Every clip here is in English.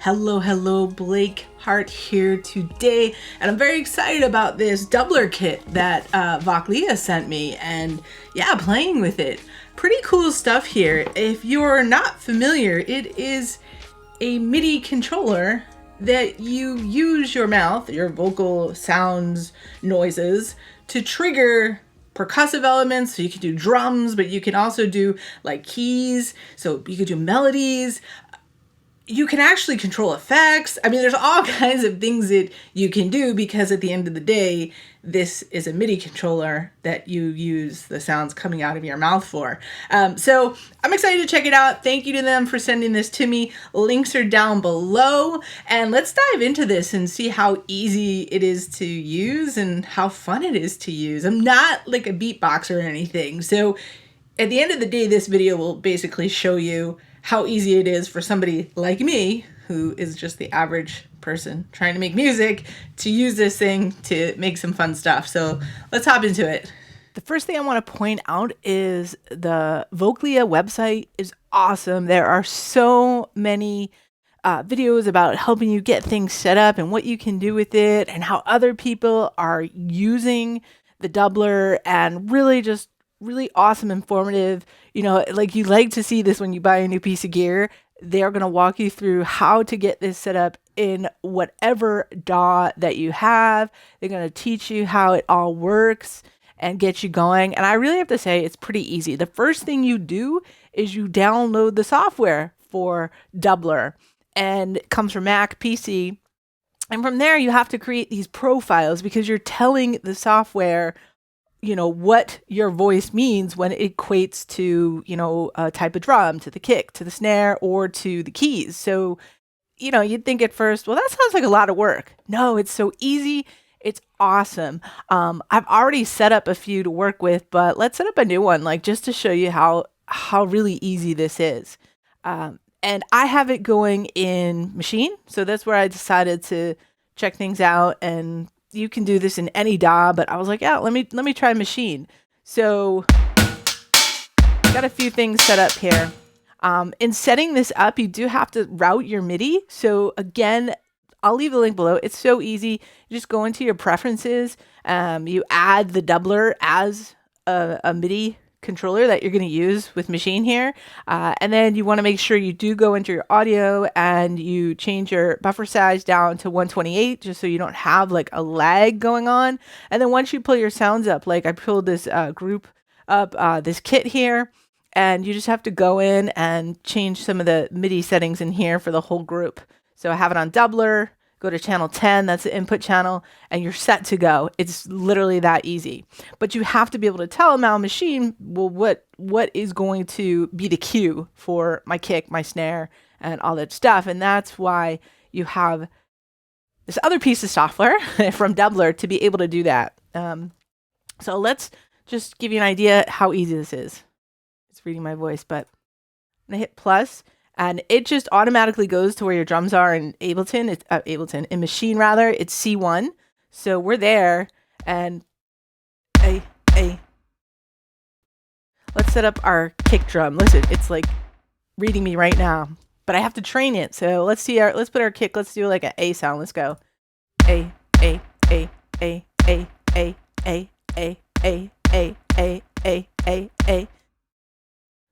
Hello, Blake Hart here today, and I'm very excited about this Dubler kit that Vochlea sent me, and yeah, playing with it. Pretty cool stuff here. If you're not familiar, it is a Midi controller that you use your mouth, your vocal sounds, noises, to trigger percussive elements. So you can do drums, but you can also do like keys, so you could do melodies. You can actually control effects. I mean, there's all kinds of things that you can do because at the end of the day, this is a MIDI controller that you use the sounds coming out of your mouth for. So I'm excited to check it out. Thank you to them for sending this to me. Links are down below. And let's dive into this and see how easy it is to use and how fun it is to use. I'm not like a beatboxer or anything. So at the end of the day, this video will basically show you how easy it is for somebody like me, who is just the average person trying to make music, to use this thing to make some fun stuff. So let's hop into it. The first thing I want to point out is the Vochlea website is awesome. There are so many videos about helping you get things set up and what you can do with it and how other people are using the Dubler, and really awesome, informative. You know, like you like to see this when you buy a new piece of gear. They're going to walk you through how to get this set up in whatever DAW that you have. They're going to teach you how it all works and get you going. And I really have to say it's pretty easy. The first thing you do is you download the software for Dubler, and it comes from Mac, PC. And from there, you have to create these profiles because you're telling the software, you know, what your voice means when it equates to, you know, a type of drum, to the kick, to the snare, or to the keys. So, you know, you'd think at first, well, that sounds like a lot of work. No, it's so easy. It's awesome. I've already set up a few to work with, but let's set up a new one, like just to show you how really easy this is. And I have it going in Maschine. So that's where I decided to check things out, and you can do this in any DAW, but I was like, yeah, let me try Maschine. So got a few things set up here. In setting this up, you do have to route your MIDI. So again, I'll leave the link below. It's so easy. You just go into your preferences. You add the Dubler as a MIDI controller that you're going to use with Maschine here. And then you want to make sure you do go into your audio and you change your buffer size down to 128, just so you don't have like a lag going on. And then once you pull your sounds up, like I pulled this group up, this kit here, and you just have to go in and change some of the MIDI settings in here for the whole group. So I have it on Dubler. Go to channel 10, that's the input channel, and you're set to go. It's literally that easy. But you have to be able to tell now Maschine, well, what is going to be the cue for my kick, my snare, and all that stuff. And that's why you have this other piece of software from Dubler to be able to do that. So let's just give you an idea how easy this is. It's reading my voice, but I'm gonna hit plus. And it just automatically goes to where your drums are in Ableton. It's in Maschine rather. It's C1. So we're there, and let's set up our kick drum. Listen, it's like reading me right now, but I have to train it. So let's put our kick. Let's do like an A sound. Let's go. A.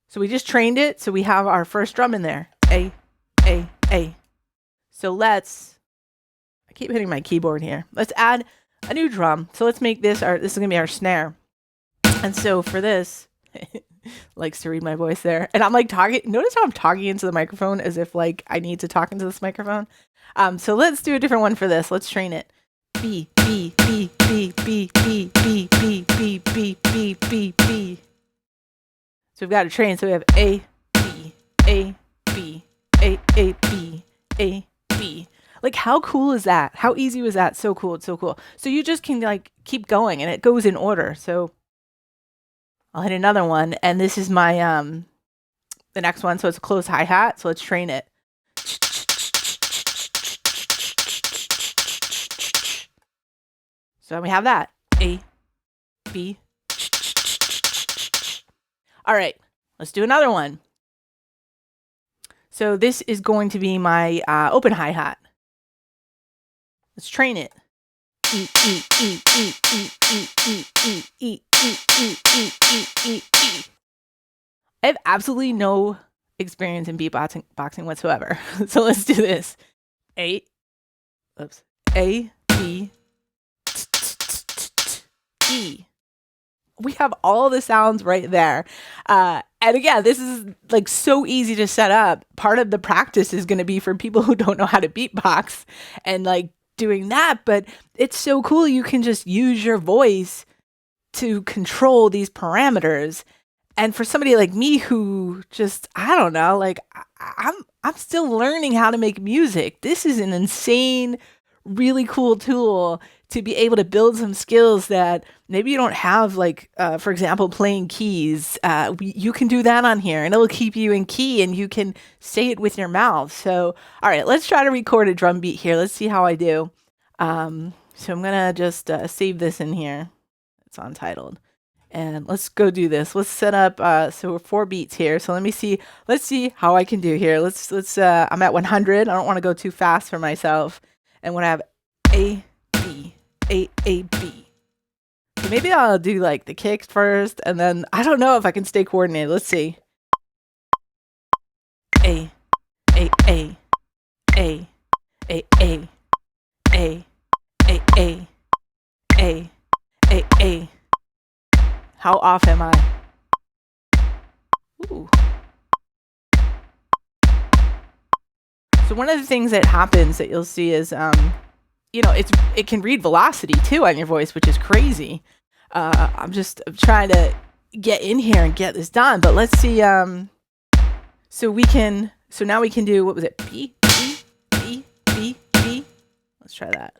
So we just trained it. So we have our first drum in there. A. So I keep hitting my keyboard here. Let's add a new drum. So let's make this this is gonna be our snare. And so for this, likes to read my voice there. And I'm like talking, notice how I'm talking into the microphone as if like I need to talk into this microphone. So let's do a different one for this. Let's train it. B. So we've got to train. So we have A, B, A, B, A, B, A, B. Like, how cool is that? How easy was that? So cool. It's so cool. So you just can like keep going, and it goes in order. So I'll hit another one, and this is my the next one. So it's a closed hi-hat. So let's train it. So we have that. A, B. All right, let's do another one. So this is going to be my open hi-hat. Let's train it. I have absolutely no experience in beatboxing whatsoever. So let's do this. A, B, E. We have all the sounds right there. And again, this is like so easy to set up. Part of the practice is going to be for people who don't know how to beatbox and like doing that. But it's so cool. You can just use your voice to control these parameters. And for somebody like me who just, I don't know, like I'm still learning how to make music. This is an insane, really cool tool to be able to build some skills that maybe you don't have, like, for example, playing keys. You can do that on here and it'll keep you in key and you can say it with your mouth. So, all right, let's try to record a drum beat here. Let's see how I do. So I'm gonna just save this in here. It's untitled. And let's go do this. Let's set up, so we're 4 beats here. So let's see how I can do here. I'm at 100. I don't want to go too fast for myself. And when I have A, B, A, B. So maybe I'll do like the kicks first, and then I don't know if I can stay coordinated. Let's see. A, A, A, A, A, A, A, A, A, A, A, A. How off am I? Ooh. So one of the things that happens that you'll see is, you know, it can read velocity too on your voice, which is crazy. I'm trying to get in here and get this done, but let's see. So now we can do, what was it? B, B, B, B, B. Let's try that.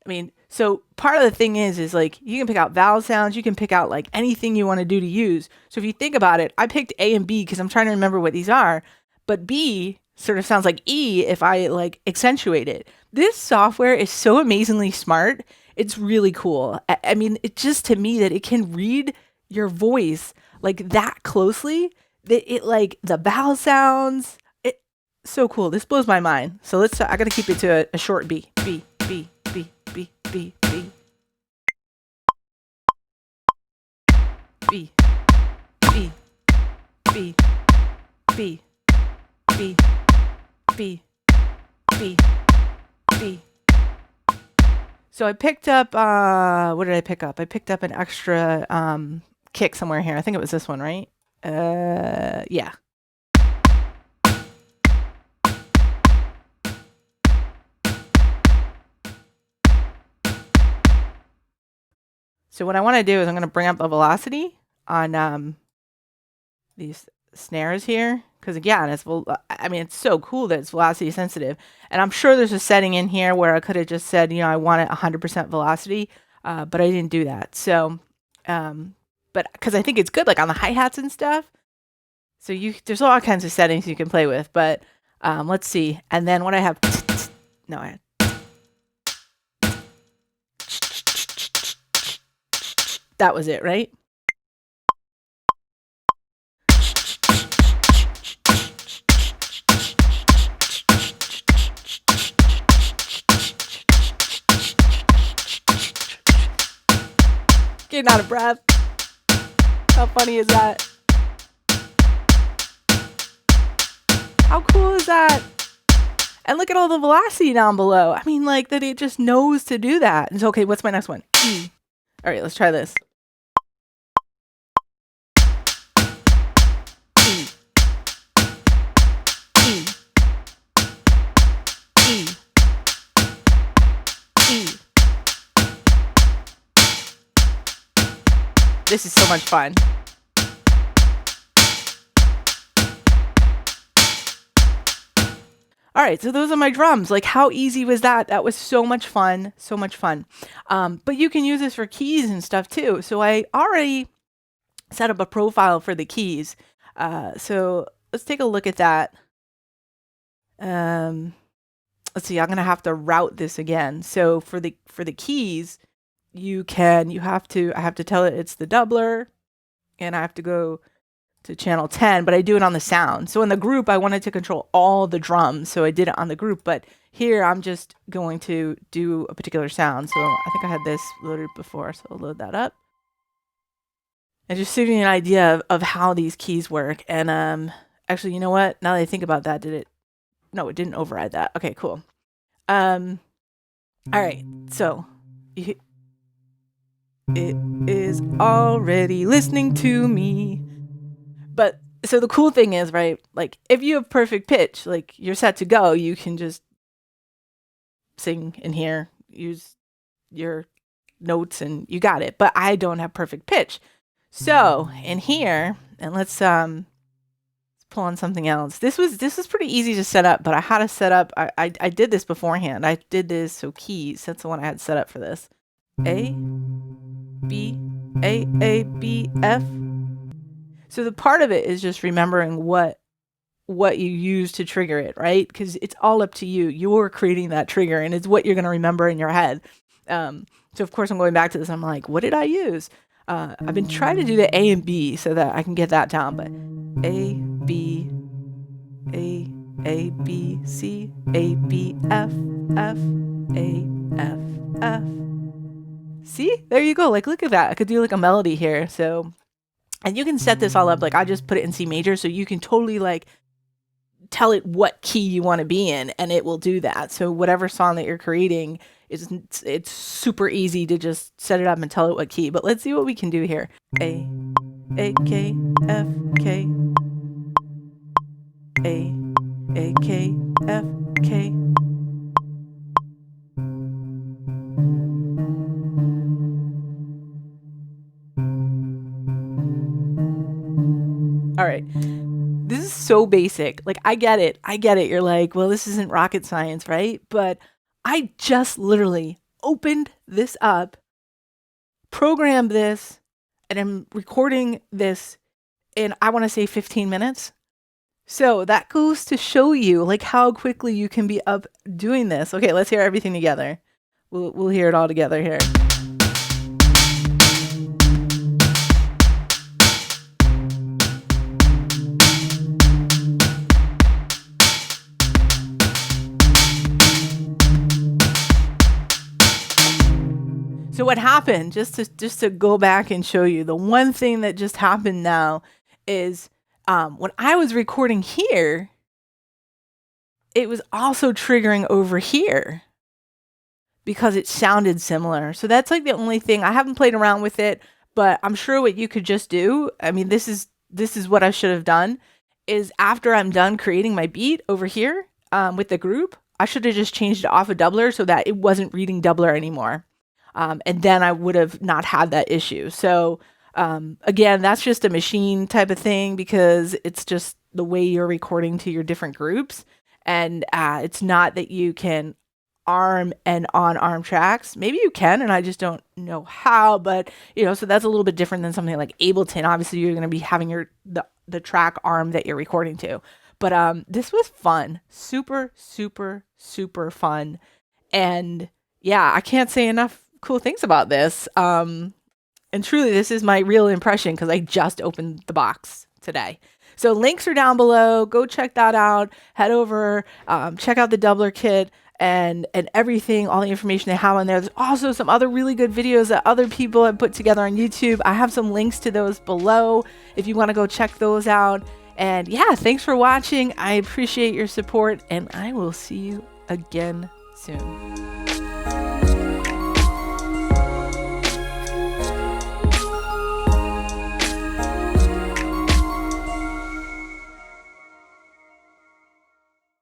I mean, so part of the thing is like you can pick out vowel sounds, you can pick out like anything you want to do to use. So if you think about it, I picked A and B because I'm trying to remember what these are, but B sort of sounds like E if I like accentuate it. This software is so amazingly smart. It's really cool. I mean, it just, to me, that it can read your voice like that closely, that it like the vowel sounds. It so cool. This blows my mind. So I got to keep it to a short B. B, B, B, B, B, B. B, B, B, B, B, B, B, B. So I picked up, what did I pick up? I picked up an extra kick somewhere here. I think it was this one, right? Yeah. So what I want to do is I'm going to bring up the velocity on these snares here, because again, it's so cool that it's velocity sensitive. And I'm sure there's a setting in here where I could have just said, you know, I want it 100% velocity, but I didn't do that. So, but because I think it's good, like on the hi-hats and stuff. So there's all kinds of settings you can play with, but let's see. And then what I have, no, I had. That was it, right? Getting out of breath. How funny is that? How cool is that? And look at all the velocity down below. I mean, like, that it just knows to do that. It's okay, what's my next one? E. All right, let's try this. E. E. E. E. This is so much fun. All right, so those are my drums. Like, how easy was that? That was so much fun, so much fun. But you can use this for keys and stuff too. So I already set up a profile for the keys. So let's take a look at that. Let's see, I'm gonna have to route this again. So for the keys, you have to, I have to tell it it's the doubler, and I have to go to channel 10, but I do it on the sound. So in the group, I wanted to control all the drums, so I did it on the group, but here I'm just going to do a particular sound. So I think I had this loaded before, so I'll load that up. And just to give you an idea of how these keys work. And actually, you know what? Now that I think about that, no, it didn't override that. Okay, cool. All right, so it is already listening to me. But so the cool thing is, right, like if you have perfect pitch, like you're set to go, you can just sing in here, use your notes, and you got it. But I don't have perfect pitch. So in here, and let's pull on something else. This was pretty easy to set up, but I had to set up, I did this beforehand. I did this, so keys, that's the one I had set up for this. A, B, A, B, F. So the part of it is just remembering what you use to trigger it, right? Because it's all up to you. You're creating that trigger, and it's what you're going to remember in your head. So of course I'm going back to this. I'm like, what did I use? I've been trying to do the A and B so that I can get that down, but A, B, A, B, C, A, B, F, F, A, F, F. See? There you go. Like, look at that. I could do like a melody here. So, and you can set this all up. Like, I just put it in C major, so you can totally like tell it what key you want to be in, and it will do that. So whatever song that you're creating, it's super easy to just set it up and tell it what key. But let's see what we can do here. A, K, F, K. A, K, F, K. All right. This is so basic. Like, I get it. You're like, well, this isn't rocket science, right? But I just literally opened this up, programmed this, and I'm recording this in, I want to say 15 minutes. So that goes to show you like how quickly you can be up doing this. Okay, let's hear everything together. We'll hear it all together here. So what happened, just to go back and show you, the one thing that just happened now is when I was recording here, it was also triggering over here because it sounded similar. So that's like the only thing. I haven't played around with it, but I'm sure what you could just do, I mean, this is what I should have done, is after I'm done creating my beat over here with the group, I should have just changed it off of Dubler so that it wasn't reading Dubler anymore. And then I would have not had that issue. So again, that's just a Maschine type of thing because it's just the way you're recording to your different groups. And it's not that you can arm and on-arm tracks. Maybe you can, and I just don't know how. But, you know, so that's a little bit different than something like Ableton. Obviously, you're going to be having the track arm that you're recording to. But this was fun. Super, super, super fun. And yeah, I can't say enough cool things about this. And truly, this is my real impression because I just opened the box today. So links are down below. Go check that out. Head over, check out the Dubler kit and everything, all the information they have on there. There's also some other really good videos that other people have put together on YouTube. I have some links to those below if you want to go check those out. And yeah, thanks for watching. I appreciate your support, and I will see you again soon.